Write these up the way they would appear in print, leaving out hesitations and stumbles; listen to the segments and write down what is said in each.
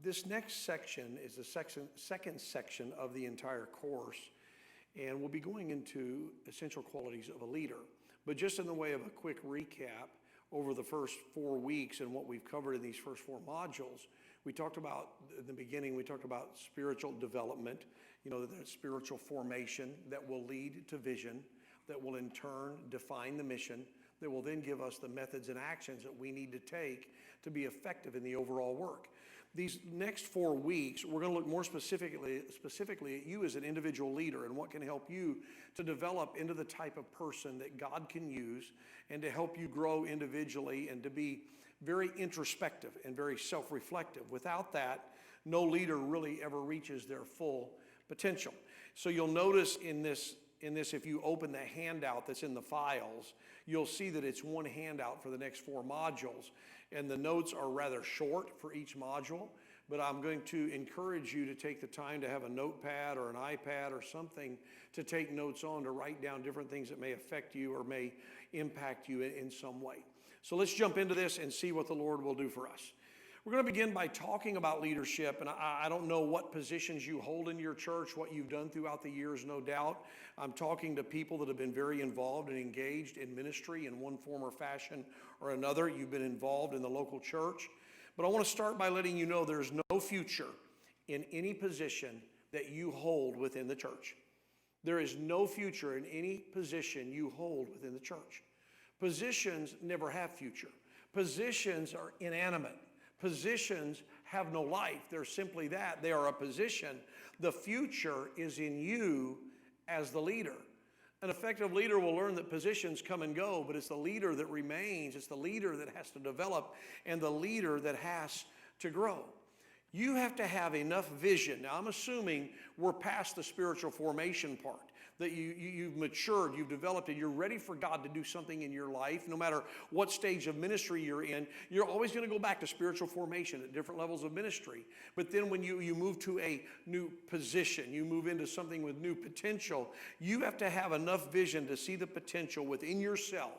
This next section is the second section of the entire course, and we'll be going into essential qualities of a leader. But just in the way of a quick recap, over the first 4 weeks and what we've covered in these first 4 modules, we talked about, in the beginning, we talked about spiritual development, the spiritual formation that will lead to vision, that will in turn define the mission, that will then give us the methods and actions that we need to take to be effective in the overall work. These next 4 weeks, we're going to look more specifically at you as an individual leader and what can help you to develop into the type of person that God can use and to help you grow individually and to be very introspective and very self-reflective. Without that, no leader really ever reaches their full potential. So you'll notice in this, if you open the handout that's in the files, you'll see that it's one handout for the next 4 modules. And the notes are rather short for each module, but I'm going to encourage you to take the time to have a notepad or an iPad or something to take notes on, to write down different things that may affect you or may impact you in some way. So let's jump into this and see what the Lord will do for us. We're going to begin by talking about leadership, and I don't know what positions you hold in your church, what you've done throughout the years, no doubt. I'm talking to people that have been very involved and engaged in ministry in one form or fashion or another. You've been involved in the local church. But I want to start by letting you know there's no future in any position that you hold within the church. There is no future in any position you hold within the church. Positions never have future. Positions are inanimate. Positions have no life. They're simply that. They are a position. The future is in you as the leader. An effective leader will learn that positions come and go, but it's the leader that remains. It's the leader that has to develop and the leader that has to grow. You have to have enough vision. Now, I'm assuming we're past the spiritual formation part, that you've matured, you've developed, and you're ready for God to do something in your life. No matter what stage of ministry you're in, you're always going to go back to spiritual formation at different levels of ministry. But then when you move to a new position, you move into something with new potential, you have to have enough vision to see the potential within yourself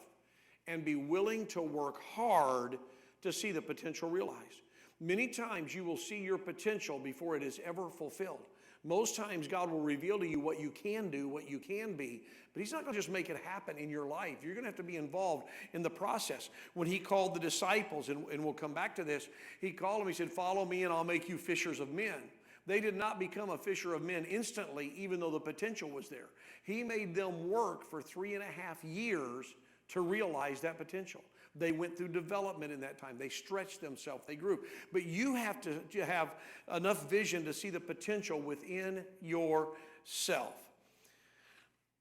and be willing to work hard to see the potential realized. Many times you will see your potential before it is ever fulfilled. Most times God will reveal to you what you can do, what you can be, but He's not going to just make it happen in your life. You're going to have to be involved in the process. When He called the disciples, and we'll come back to this, He called them, He said, "Follow me and I'll make you fishers of men." They did not become a fisher of men instantly, even though the potential was there. He made them work for 3.5 years to realize that potential. They went through development in that time. They stretched themselves. They grew. But you have to have enough vision to see the potential within yourself.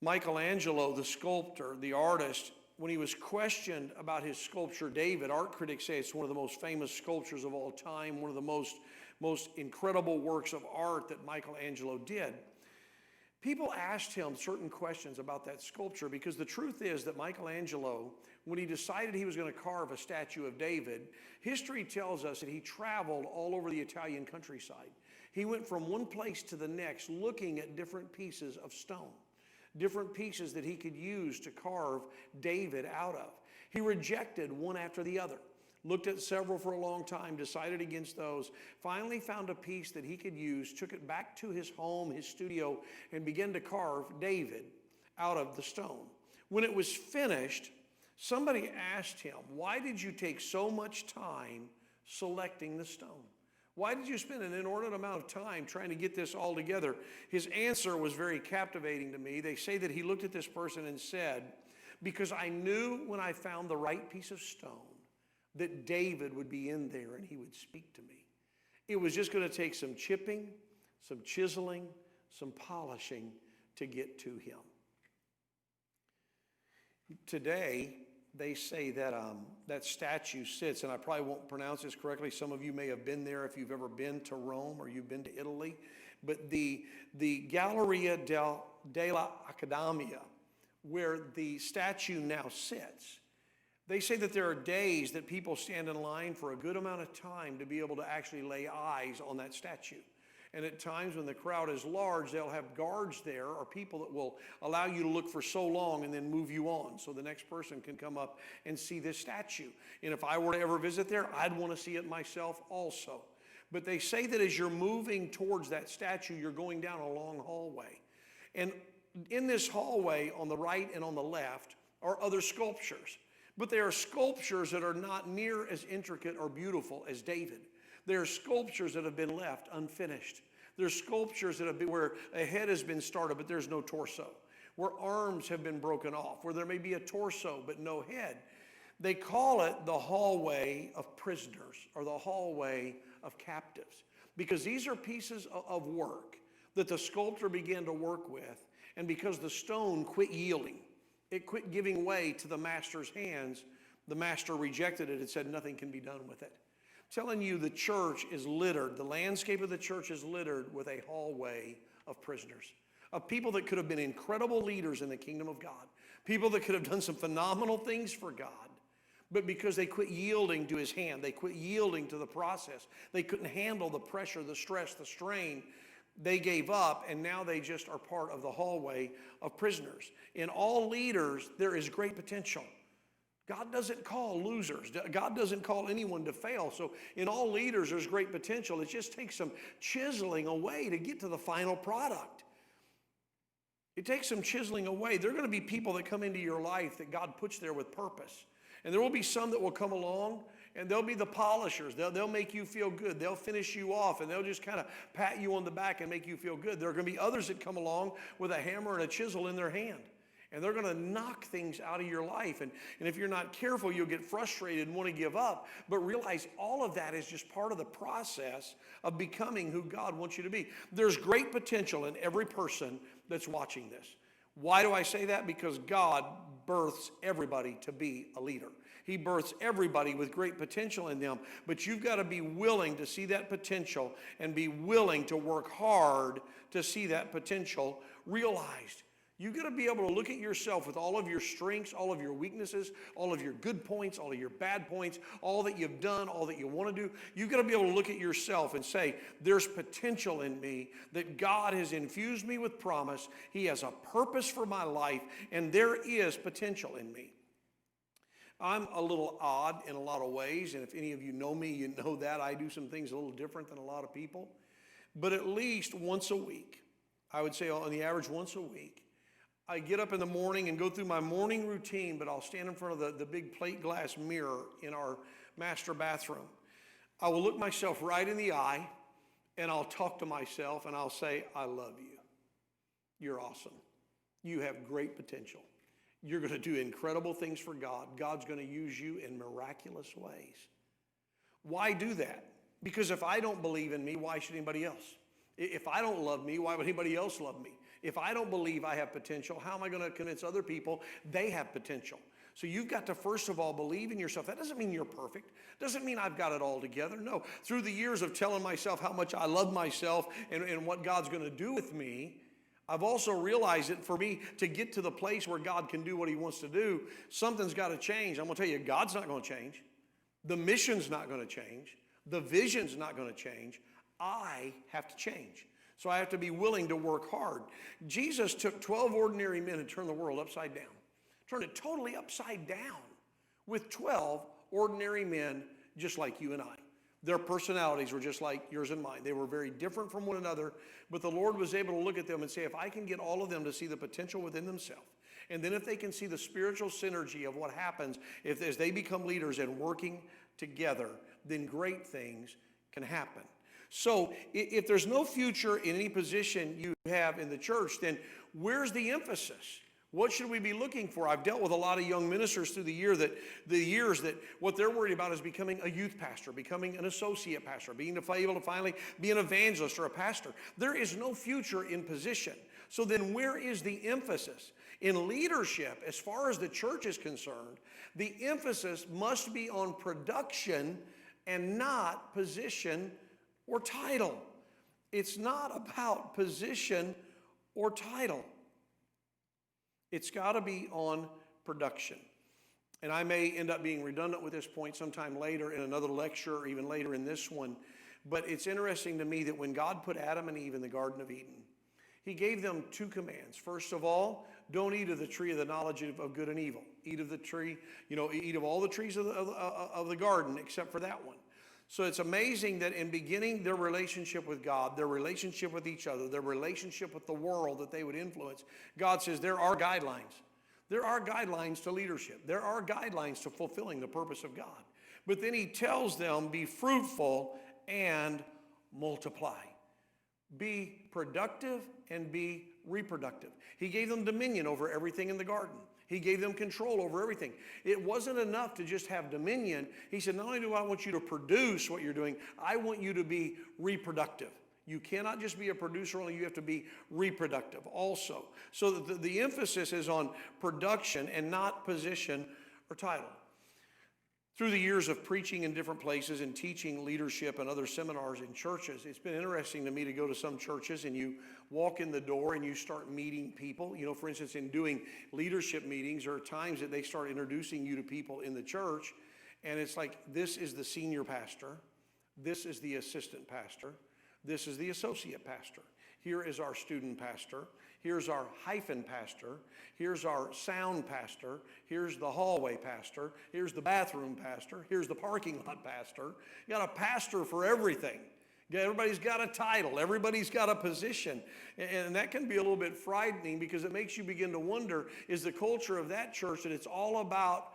Michelangelo, the sculptor, the artist, when he was questioned about his sculpture, David, art critics say it's one of the most famous sculptures of all time, one of the most incredible works of art that Michelangelo did. People asked him certain questions about that sculpture because the truth is that Michelangelo, when he decided he was going to carve a statue of David, history tells us that he traveled all over the Italian countryside. He went from one place to the next looking at different pieces of stone, different pieces that he could use to carve David out of. He rejected one after the other. Looked at several for a long time, decided against those, finally found a piece that he could use, took it back to his home, his studio, and began to carve David out of the stone. When it was finished, somebody asked him, "Why did you take so much time selecting the stone? Why did you spend an inordinate amount of time trying to get this all together?" His answer was very captivating to me. They say that he looked at this person and said, "Because I knew when I found the right piece of stone that David would be in there and he would speak to me. It was just going to take some chipping, some chiseling, some polishing to get to him." Today, they say that that statue sits, and I probably won't pronounce this correctly. Some of you may have been there if you've ever been to Rome or you've been to Italy. But the Galleria della Accademia, where the statue now sits, they say that there are days that people stand in line for a good amount of time to be able to actually lay eyes on that statue. And at times when the crowd is large, they'll have guards there or people that will allow you to look for so long and then move you on so the next person can come up and see this statue. And if I were to ever visit there, I'd want to see it myself also. But they say that as you're moving towards that statue, you're going down a long hallway. And in this hallway, on the right and on the left, are other sculptures. But they are sculptures that are not near as intricate or beautiful as David. They are sculptures that have been left unfinished. There's sculptures that have been where a head has been started, but there's no torso. Where arms have been broken off, where there may be a torso, but no head. They call it the hallway of prisoners, or the hallway of captives, because these are pieces of work that the sculptor began to work with, and because the stone quit yielding, it quit giving way to the master's hands, the master rejected it and said nothing can be done with it. I'm telling you, the church is littered, the landscape of the church is littered with a hallway of prisoners, of people that could have been incredible leaders in the kingdom of God, people that could have done some phenomenal things for God, but because they quit yielding to his hand, they quit yielding to the process, they couldn't handle the pressure, the stress, the strain, they gave up, and now they just are part of the hallway of prisoners. In all leaders, there is great potential. God doesn't call losers. God doesn't call anyone to fail. So in all leaders, there's great potential. It just takes some chiseling away to get to the final product. It takes some chiseling away. There are going to be people that come into your life that God puts there with purpose. And there will be some that will come along, and they'll be the polishers. They'll make you feel good. They'll finish you off, and they'll just kind of pat you on the back and make you feel good. There are going to be others that come along with a hammer and a chisel in their hand, and they're going to knock things out of your life. And if you're not careful, you'll get frustrated and want to give up. But realize all of that is just part of the process of becoming who God wants you to be. There's great potential in every person that's watching this. Why do I say that? Because God births everybody to be a leader. He births everybody with great potential in them, but you've got to be willing to see that potential and be willing to work hard to see that potential realized. You've got to be able to look at yourself with all of your strengths, all of your weaknesses, all of your good points, all of your bad points, all that you've done, all that you want to do. You've got to be able to look at yourself and say, there's potential in me, that God has infused me with promise. He has a purpose for my life, and there is potential in me. I'm a little odd in a lot of ways, and if any of you know me, you know that. I do some things a little different than a lot of people. But at least once a week, I would say on the average once a week, I get up in the morning and go through my morning routine, but I'll stand in front of the big plate glass mirror in our master bathroom. I will look myself right in the eye, and I'll talk to myself, and I'll say, I love you. You're awesome. You have great potential. You're going to do incredible things for God. God's going to use you in miraculous ways. Why do that? Because if I don't believe in me, why should anybody else? If I don't love me, why would anybody else love me? If I don't believe I have potential, how am I going to convince other people they have potential? So you've got to, first of all, believe in yourself. That doesn't mean you're perfect. Doesn't mean I've got it all together. No. Through the years of telling myself how much I love myself and what God's going to do with me, I've also realized that for me to get to the place where God can do what he wants to do, something's got to change. I'm going to tell you, God's not going to change. The mission's not going to change. The vision's not going to change. I have to change. So I have to be willing to work hard. Jesus took 12 ordinary men and turned the world upside down. Turned it totally upside down with 12 ordinary men just like you and I. Their personalities were just like yours and mine. They were very different from one another, but the Lord was able to look at them and say, if I can get all of them to see the potential within themselves, and then if they can see the spiritual synergy of what happens as they become leaders and working together, then great things can happen. So if there's no future in any position you have in the church, then where's the emphasis? What should we be looking for? I've dealt with a lot of young ministers through the years that what they're worried about is becoming a youth pastor, becoming an associate pastor, being able to finally be an evangelist or a pastor. There is no future in position. So then where is the emphasis? In leadership, as far as the church is concerned, the emphasis must be on production and not position or title. It's not about position or title. It's got to be on production. And I may end up being redundant with this point sometime later in another lecture or even later in this one. But it's interesting to me that when God put Adam and Eve in the Garden of Eden, he gave them two commands. First of all, don't eat of the tree of the knowledge of good and evil. Eat of the tree, eat of all the trees of the garden except for that one. So it's amazing that in beginning their relationship with God, their relationship with each other, their relationship with the world that they would influence, God says there are guidelines. There are guidelines to leadership. There are guidelines to fulfilling the purpose of God. But then he tells them, be fruitful and multiply. Be productive and be reproductive. He gave them dominion over everything in the garden. He gave them control over everything. It wasn't enough to just have dominion. He said, not only do I want you to produce what you're doing, I want you to be reproductive. You cannot just be a producer, only you have to be reproductive also. So the emphasis is on production and not position or title. Through the years of preaching in different places and teaching leadership and other seminars in churches, it's been interesting to me to go to some churches and you walk in the door and you start meeting people. You know, for instance, in doing leadership meetings, there are times that they start introducing you to people in the church, and it's like, this is the senior pastor, this is the assistant pastor, this is the associate pastor. Here is our student pastor. Here's our hyphen pastor. Here's our sound pastor. Here's the hallway pastor. Here's the bathroom pastor. Here's the parking lot pastor. You got a pastor for everything. Everybody's got a title. Everybody's got a position. And that can be a little bit frightening because it makes you begin to wonder, is the culture of that church that it's all about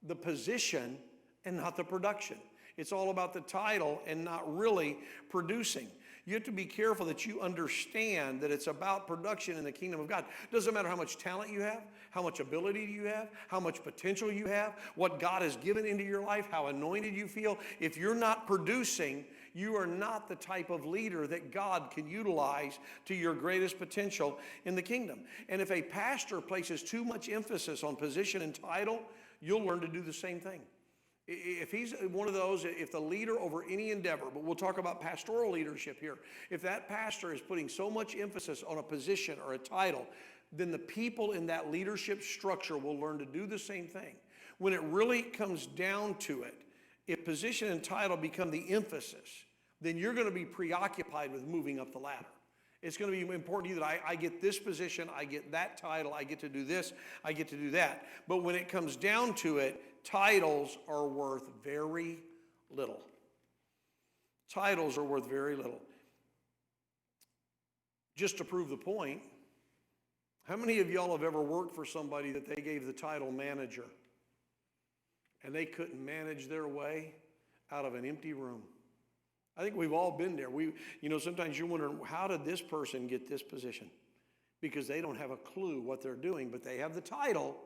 the position and not the production? It's all about the title and not really producing. You have to be careful that you understand that it's about production in the kingdom of God. It doesn't matter how much talent you have, how much ability you have, how much potential you have, what God has given into your life, how anointed you feel. If you're not producing, you are not the type of leader that God can utilize to your greatest potential in the kingdom. And if a pastor places too much emphasis on position and title, you'll learn to do the same thing. If he's one of those, if the leader over any endeavor, but we'll talk about pastoral leadership here, if that pastor is putting so much emphasis on a position or a title, then the people in that leadership structure will learn to do the same thing. When it really comes down to it, if position and title become the emphasis, then you're going to be preoccupied with moving up the ladder. It's going to be important to you that I get this position, I get that title, I get to do this, I get to do that. But when it comes down to it, titles are worth very little. Titles are worth very little. Just to prove the point, how many of y'all have ever worked for somebody that they gave the title manager and they couldn't manage their way out of an empty room? I think we've all been there. Sometimes you're wondering, how did this person get this position? Because they don't have a clue what they're doing, but they have the title.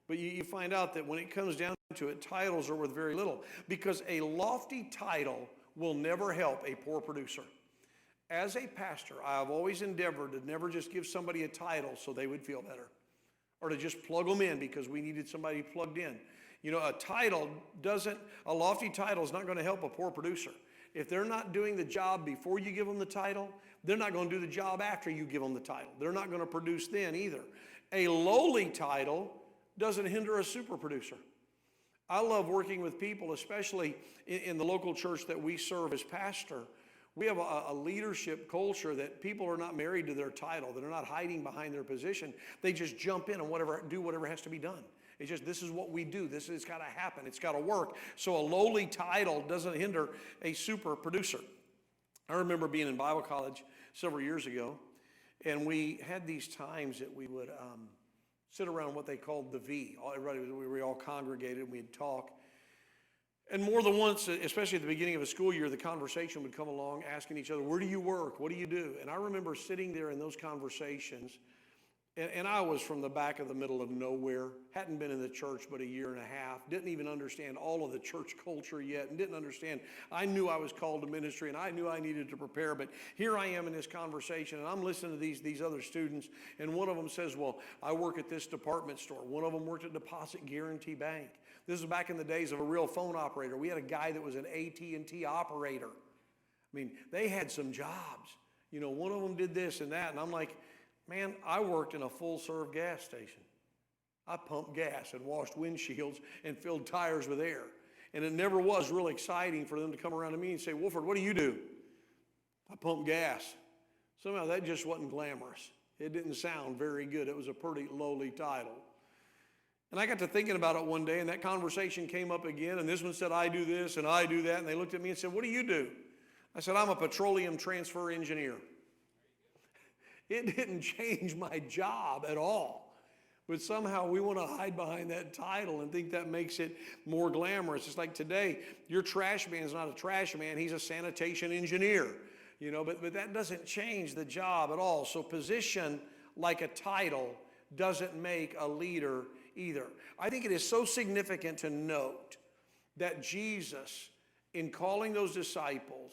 But you find out that when it comes down to it, titles are worth very little, because a lofty title will never help a poor producer. As a pastor, I have always endeavored to never just give somebody a title so they would feel better, or to just plug them in because we needed somebody plugged in. You know, a lofty title is not going to help a poor producer. If they're not doing the job before you give them the title, they're not going to do the job after you give them the title. They're not going to produce then either. A lowly title doesn't hinder a super producer. I love working with people, especially in the local church that we serve as pastor. We have a leadership culture that people are not married to their title. They're not hiding behind their position. They just jump in and do whatever has to be done. It's just, this is what we do. It's got to happen. It's got to work. So a lowly title doesn't hinder a super producer. I remember being in Bible college several years ago, and we had these times that we would sit around what they called the V. We were all congregated, and we'd talk. And more than once, especially at the beginning of a school year, the conversation would come along asking each other, where do you work? What do you do? And I remember sitting there in those conversations, and I was from the back of the middle of nowhere, hadn't been in the church but a year and a half, didn't even understand all of the church culture yet, and didn't understand. I knew I was called to ministry, and I knew I needed to prepare, but here I am in this conversation, and I'm listening to these other students, and one of them says, well, I work at this department store. One of them worked at Deposit Guarantee Bank. This was back in the days of a real phone operator. We had a guy that was an AT&T operator. I mean, they had some jobs. You know, one of them did this and that, and I'm like, man, I worked in a full-serve gas station. I pumped gas and washed windshields and filled tires with air. And it never was real exciting for them to come around to me and say, Wolford, what do you do? I pump gas. Somehow that just wasn't glamorous. It didn't sound very good. It was a pretty lowly title. And I got to thinking about it one day, and that conversation came up again, and this one said, I do this and I do that. And they looked at me and said, what do you do? I said, I'm a petroleum transfer engineer. It didn't change my job at all. But somehow we want to hide behind that title and think that makes it more glamorous. It's like today, your trash man is not a trash man, he's a sanitation engineer. You know, but that doesn't change the job at all. So position, like a title, doesn't make a leader either. I think it is so significant to note that Jesus, in calling those disciples,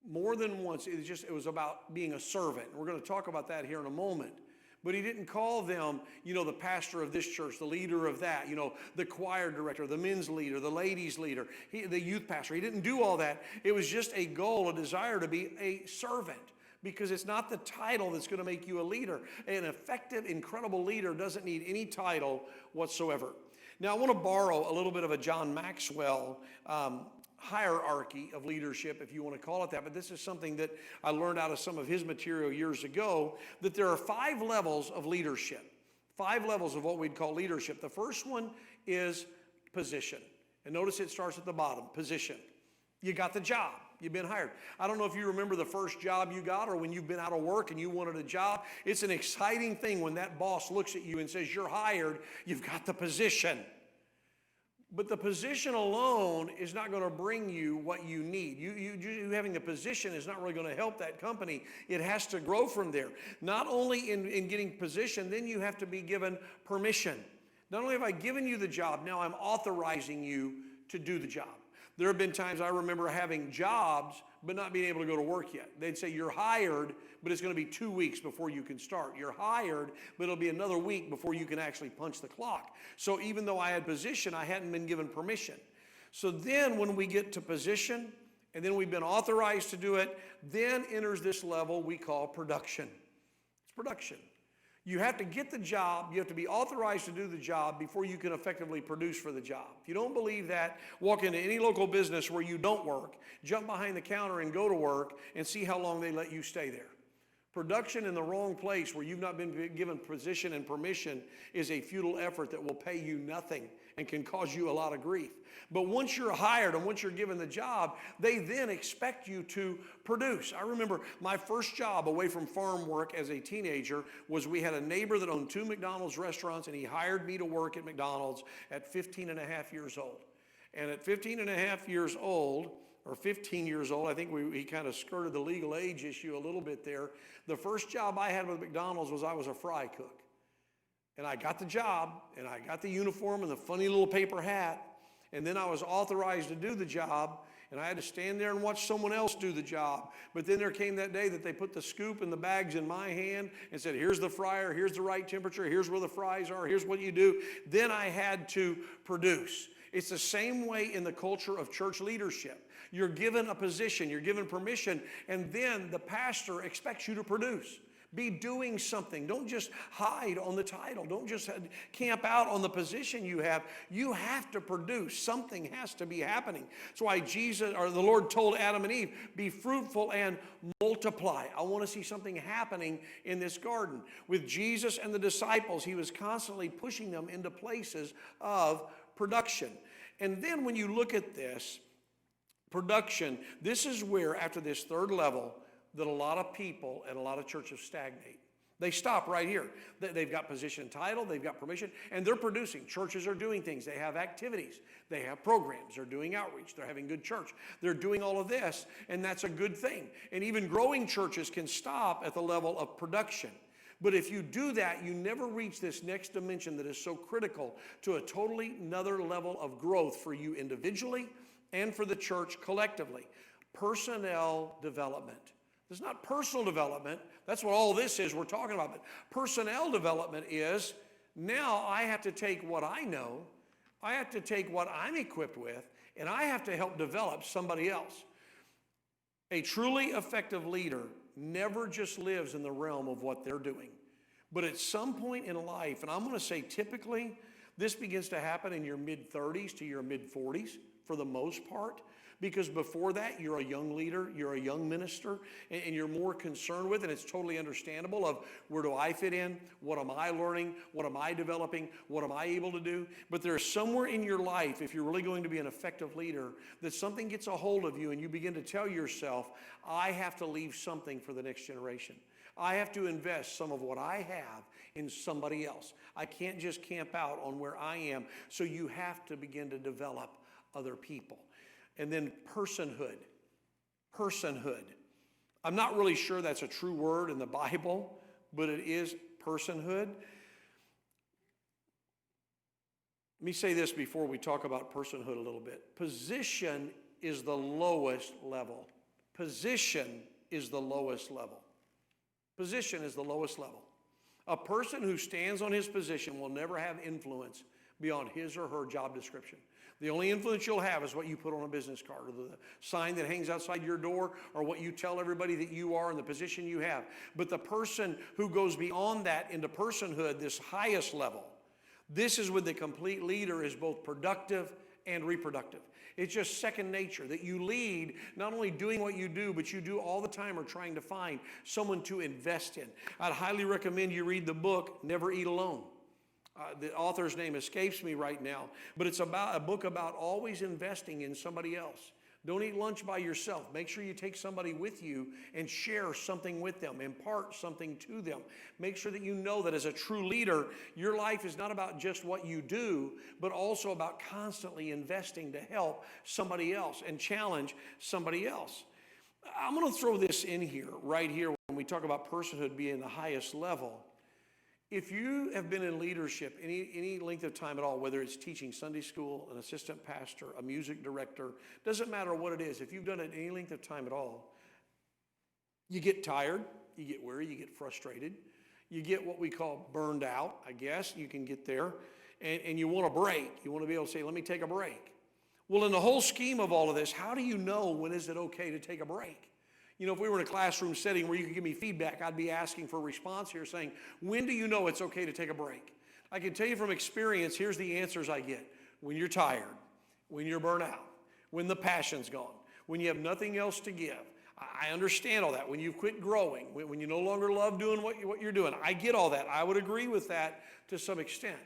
more than once, it was about being a servant. We're going to talk about that here in a moment. But he didn't call them, you know, the pastor of this church, the leader of that, you know, the choir director, the men's leader, the ladies leader, the youth pastor. He didn't do all that. It was just a goal, a desire to be a servant. Because it's not the title that's going to make you a leader. An effective, incredible leader doesn't need any title whatsoever. Now, I want to borrow a little bit of a John Maxwell hierarchy of leadership, if you want to call it that, but this is something that I learned out of some of his material years ago, that there are 5 levels of leadership, 5 levels of what we'd call leadership. The first one is position. And notice it starts at the bottom, position. You got the job. You've been hired. I don't know if you remember the first job you got or when you've been out of work and you wanted a job. It's an exciting thing when that boss looks at you and says, you're hired, you've got the position. But the position alone is not going to bring you what you need. You having the position is not really going to help that company. It has to grow from there. Not only in getting position, then you have to be given permission. Not only have I given you the job, now I'm authorizing you to do the job. There have been times I remember having jobs, but not being able to go to work yet. They'd say, you're hired, but it's going to be 2 weeks before you can start. You're hired, but it'll be another week before you can actually punch the clock. So even though I had position, I hadn't been given permission. So then when we get to position, and then we've been authorized to do it, then enters this level we call production. It's production. You have to get the job, you have to be authorized to do the job before you can effectively produce for the job. If you don't believe that, walk into any local business where you don't work, jump behind the counter and go to work and see how long they let you stay there. Production in the wrong place where you've not been given position and permission is a futile effort that will pay you nothing and can cause you a lot of grief. But once you're hired and once you're given the job, they then expect you to produce. I remember my first job away from farm work as a teenager was we had a neighbor that owned 2 McDonald's restaurants, and he hired me to work at McDonald's at 15 and a half years old. And at 15 and a half years old, or 15 years old, I think he kind of skirted the legal age issue a little bit there. The first job I had with McDonald's was I was a fry cook. And I got the job, and I got the uniform and the funny little paper hat, and then I was authorized to do the job, and I had to stand there and watch someone else do the job. But then there came that day that they put the scoop and the bags in my hand and said, here's the fryer, here's the right temperature, here's where the fries are, here's what you do. Then I had to produce. It's the same way in the culture of church leadership. You're given a position, you're given permission, and then the pastor expects you to produce. Be doing something. Don't just hide on the title. Don't just camp out on the position you have. You have to produce. Something has to be happening. That's why the Lord told Adam and Eve, be fruitful and multiply. I want to see something happening in this garden. With Jesus and the disciples, he was constantly pushing them into places of production. And then when you look at this, production, this is where, after this third level, that a lot of people and a lot of churches stagnate. They stop right here. They've got position and title, they've got permission, and they're producing. Churches are doing things. They have activities. They have programs. They're doing outreach. They're having good church. They're doing all of this, and that's a good thing. And even growing churches can stop at the level of production. But if you do that, you never reach this next dimension that is so critical to a totally another level of growth for you individually and for the church collectively. Personnel development. It's not personal development. That's what all this is we're talking about. But personnel development is, now I have to take what I know, I have to take what I'm equipped with, and I have to help develop somebody else. A truly effective leader never just lives in the realm of what they're doing. But at some point in life, and I'm going to say typically, this begins to happen in your mid-30s to your mid-40s. for the most part. Because before that, you're a young leader, you're a young minister, and you're more concerned with, and it's totally understandable, of where do I fit in? What am I learning? What am I developing? What am I able to do? But there's somewhere in your life, if you're really going to be an effective leader, that something gets a hold of you and you begin to tell yourself, I have to leave something for the next generation. I have to invest some of what I have in somebody else. I can't just camp out on where I am. So you have to begin to develop other people. And then personhood. Personhood. I'm not really sure that's a true word in the Bible, but it is personhood. Let me say this before we talk about personhood a little bit. Position is the lowest level. Position is the lowest level. Position is the lowest level. A person who stands on his position will never have influence beyond his or her job description. The only influence you'll have is what you put on a business card, or the sign that hangs outside your door, or what you tell everybody that you are and the position you have. But the person who goes beyond that into personhood, this highest level, this is when the complete leader is both productive and reproductive. It's just second nature that you lead, not only doing what you do, but you do all the time or trying to find someone to invest in. I'd highly recommend you read the book, Never Eat Alone. The author's name escapes me right now, but it's about a book about always investing in somebody else. Don't eat lunch by yourself. Make sure you take somebody with you and share something with them, impart something to them. Make sure that you know that as a true leader, your life is not about just what you do, but also about constantly investing to help somebody else and challenge somebody else. I'm going to throw this in here, right here, when we talk about personhood being the highest level. If you have been in leadership any length of time at all, whether it's teaching Sunday school, an assistant pastor, a music director, doesn't matter what it is, if you've done it any length of time at all, you get tired, you get weary, you get frustrated, you get what we call burned out, I guess, you can get there, and you want a break. You want to be able to say, let me take a break. Well, in the whole scheme of all of this, how do you know when is it okay to take a break? You know, if we were in a classroom setting where you could give me feedback, I'd be asking for a response here saying, when do you know it's okay to take a break? I can tell you from experience, here's the answers I get. When you're tired, when you're burnt out, when the passion's gone, when you have nothing else to give. I understand all that. When you've quit growing, when you no longer love doing what you're doing. I get all that. I would agree with that to some extent.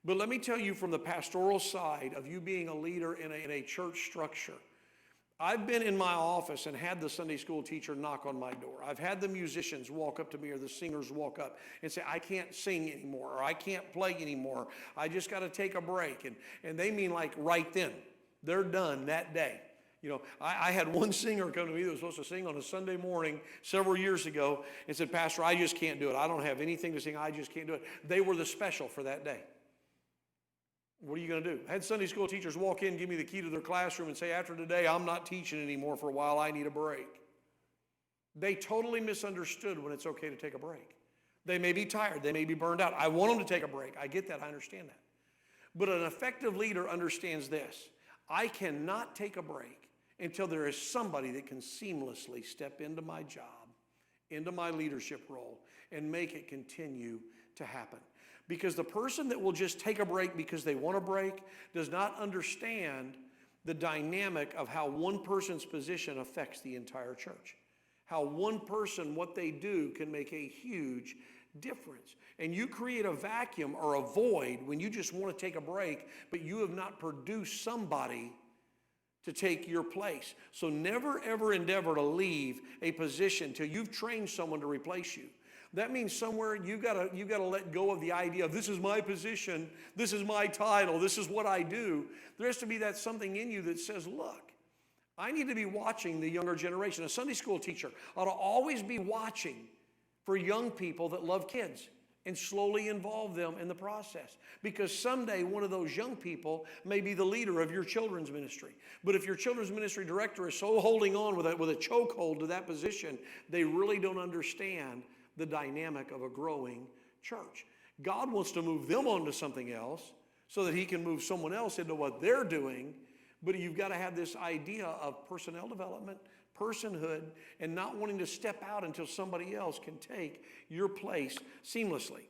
But let me tell you from the pastoral side of you being a leader in a church structure, I've been in my office and had the Sunday school teacher knock on my door. I've had the musicians walk up to me or the singers walk up and say, I can't sing anymore, or I can't play anymore. I just got to take a break. And they mean like right then. They're done that day. You know, I had one singer come to me that was supposed to sing on a Sunday morning several years ago and said, Pastor, I just can't do it. I don't have anything to sing. I just can't do it. They were the special for that day. What are you going to do? I had Sunday school teachers walk in, give me the key to their classroom and say, after today, I'm not teaching anymore for a while. I need a break. They totally misunderstood when it's okay to take a break. They may be tired. They may be burned out. I want them to take a break. I get that. I understand that. But an effective leader understands this. I cannot take a break until there is somebody that can seamlessly step into my job, into my leadership role, and make it continue to happen. Because the person that will just take a break because they want a break does not understand the dynamic of how one person's position affects the entire church. How one person, what they do, can make a huge difference. And you create a vacuum or a void when you just want to take a break, but you have not produced somebody to take your place. So never ever endeavor to leave a position till you've trained someone to replace you. That means somewhere you've got to let go of the idea of this is my position, this is my title, this is what I do. There has to be that something in you that says, look, I need to be watching the younger generation. A Sunday school teacher ought to always be watching for young people that love kids and slowly involve them in the process. Because someday one of those young people may be the leader of your children's ministry. But if your children's ministry director is so holding on with a chokehold to that position, they really don't understand the dynamic of a growing church. God wants to move them on to something else so that he can move someone else into what they're doing. But you've got to have this idea of personnel development, personhood, and not wanting to step out until somebody else can take your place seamlessly.